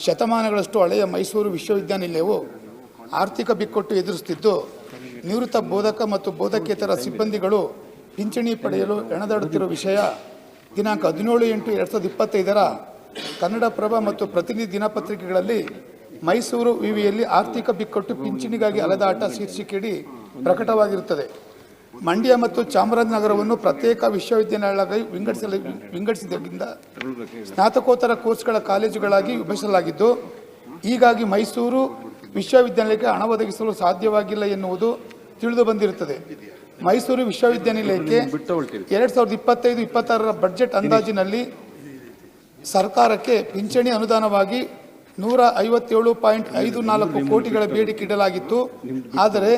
ಶತಮಾನಗಳಷ್ಟು ಹಳೆಯ ಮೈಸೂರು ವಿಶ್ವವಿದ್ಯಾನಿಲಯವು ಆರ್ಥಿಕ ಬಿಕ್ಕಟ್ಟು ಎದುರಿಸುತ್ತಿದ್ದು, ನಿವೃತ್ತ ಬೋಧಕ ಮತ್ತು ಬೋಧಕೇತರ ಸಿಬ್ಬಂದಿಗಳು ಪಿಂಚಣಿ ಪಡೆಯಲು ಹೆಣದಾಡುತ್ತಿರುವ ವಿಷಯ ದಿನಾಂಕ 17/8/2025 ಕನ್ನಡಪ್ರಭ ಮತ್ತು ಪ್ರತಿನಿಧಿ ದಿನಪತ್ರಿಕೆಗಳಲ್ಲಿ ಮೈಸೂರು ವಿವಿಯಲ್ಲಿ ಆರ್ಥಿಕ ಬಿಕ್ಕಟ್ಟು ಪಿಂಚಣಿಗಾಗಿ ಅಲೆದಾಟ ಶೀರ್ಷಿಕೆಯಡಿ ಪ್ರಕಟವಾಗಿರುತ್ತದೆ. ಮಂಡ್ಯ ಮತ್ತು ಚಾಮರಾಜನಗರವನ್ನು ಪ್ರತ್ಯೇಕ ವಿಶ್ವವಿದ್ಯಾನಿಲಯಗಳಾಗಿ ವಿಂಗಡಿಸಿದ್ದರಿಂದ ಸ್ನಾತಕೋತ್ತರ ಕೋರ್ಸ್ಗಳ ಕಾಲೇಜುಗಳಾಗಿ ವಿಭಜಿಸಲಾಗಿದ್ದು, ಹೀಗಾಗಿ ಮೈಸೂರು ವಿಶ್ವವಿದ್ಯಾನಿಲಯಕ್ಕೆ ಹಣ ಒದಗಿಸಲು ಸಾಧ್ಯವಾಗಿಲ್ಲ ಎನ್ನುವುದು ತಿಳಿದು ಬಂದಿರುತ್ತದೆ. ಮೈಸೂರು ವಿಶ್ವವಿದ್ಯಾನಿಲಯಕ್ಕೆ 2025-26 ಬಜೆಟ್ ಅಂದಾಜಿನಲ್ಲಿ ಸರ್ಕಾರಕ್ಕೆ ಪಿಂಚಣಿ ಅನುದಾನವಾಗಿ 157.54 ಕೋಟಿಗಳ ಬೇಡಿಕೆ ಇಡಲಾಗಿತ್ತು. ಆದರೆ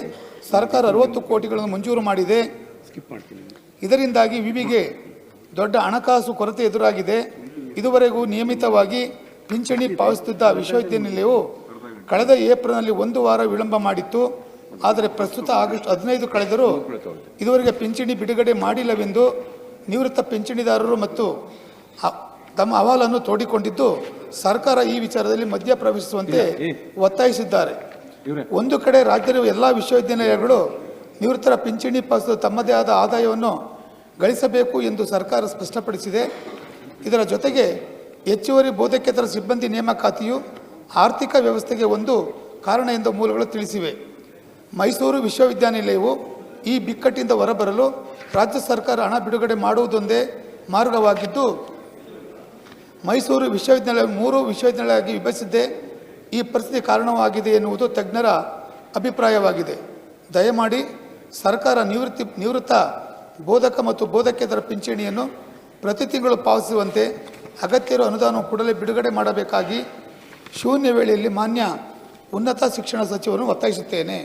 ಸರ್ಕಾರ 60 ಕೋಟಿಗಳನ್ನು ಮಂಜೂರು ಮಾಡಿದೆ. ಇದರಿಂದಾಗಿ ವಿವಿಗೆ ದೊಡ್ಡ ಹಣಕಾಸು ಕೊರತೆ ಎದುರಾಗಿದೆ. ಇದುವರೆಗೂ ನಿಯಮಿತವಾಗಿ ಪಿಂಚಣಿ ಪಾವತಿಸುತ್ತಿದ್ದ ವಿಶ್ವವಿದ್ಯಾನಿಲಯವು ಕಳೆದ ಏಪ್ರಿಲ್ನಲ್ಲಿ 1 ವಾರ ವಿಳಂಬ ಮಾಡಿತ್ತು. ಆದರೆ ಪ್ರಸ್ತುತ ಆಗಸ್ಟ್ 15 ಕಳೆದರೂ ಇದುವರೆಗೆ ಪಿಂಚಣಿ ಬಿಡುಗಡೆ ಮಾಡಿಲ್ಲವೆಂದು ನಿವೃತ್ತ ಪಿಂಚಣಿದಾರರು ಮತ್ತು ತಮ್ಮ ಅಹವಾಲನ್ನು ತೋಡಿಕೊಂಡಿದ್ದು, ಸರ್ಕಾರ ಈ ವಿಚಾರದಲ್ಲಿ ಮಧ್ಯಪ್ರವೇಶಿಸುವಂತೆ ಒತ್ತಾಯಿಸಿದ್ದಾರೆ. ಒಂದು ಕಡೆ ರಾಜ್ಯದ ಎಲ್ಲ ವಿಶ್ವವಿದ್ಯಾನಿಲಯಗಳು ನಿವೃತ್ತರ ಪಿಂಚಣಿ ಪಾವತಿಸಲು ತಮ್ಮದೇ ಆದ ಆದಾಯವನ್ನು ಗಳಿಸಬೇಕು ಎಂದು ಸರ್ಕಾರ ಸ್ಪಷ್ಟಪಡಿಸಿದೆ. ಇದರ ಜೊತೆಗೆ ಹೆಚ್ಚುವರಿ ಬೋಧಕೇತರ ಸಿಬ್ಬಂದಿ ನೇಮಕಾತಿಯು ಆರ್ಥಿಕ ವ್ಯವಸ್ಥೆಗೆ ಒಂದು ಕಾರಣ ಎಂದು ಮೂಲಗಳು ತಿಳಿಸಿವೆ. ಮೈಸೂರು ವಿಶ್ವವಿದ್ಯಾನಿಲಯವು ಈ ಬಿಕ್ಕಟ್ಟಿಂದ ಹೊರಬರಲು ರಾಜ್ಯ ಸರ್ಕಾರ ಹಣ ಬಿಡುಗಡೆ ಮಾಡುವುದೊಂದೇ ಮಾರ್ಗವಾಗಿದ್ದು, ಮೈಸೂರು ವಿಶ್ವವಿದ್ಯಾನಿಲಯ 3 ವಿಶ್ವವಿದ್ಯಾನಿಲಯವಾಗಿ ವಿಭಜಿಸಿದ್ದೇ ಈ ಪರಿಸ್ಥಿತಿ ಕಾರಣವಾಗಿದೆ ಎನ್ನುವುದು ತಜ್ಞರ ಅಭಿಪ್ರಾಯವಾಗಿದೆ. ದಯಮಾಡಿ ಸರ್ಕಾರ ನಿವೃತ್ತ ಬೋಧಕ ಮತ್ತು ಬೋಧಕೇತರ ಪಿಂಚಣಿಯನ್ನು ಪ್ರತಿ ತಿಂಗಳು ಪಾವತಿಸುವಂತೆ ಅಗತ್ಯ ಇರುವ ಅನುದಾನ ಕೂಡಲೇ ಬಿಡುಗಡೆ ಮಾಡಬೇಕಾಗಿ ಶೂನ್ಯ ವೇಳೆಯಲ್ಲಿ ಮಾನ್ಯ ಉನ್ನತ ಶಿಕ್ಷಣ ಸಚಿವರನ್ನು ಒತ್ತಾಯಿಸುತ್ತೇನೆ.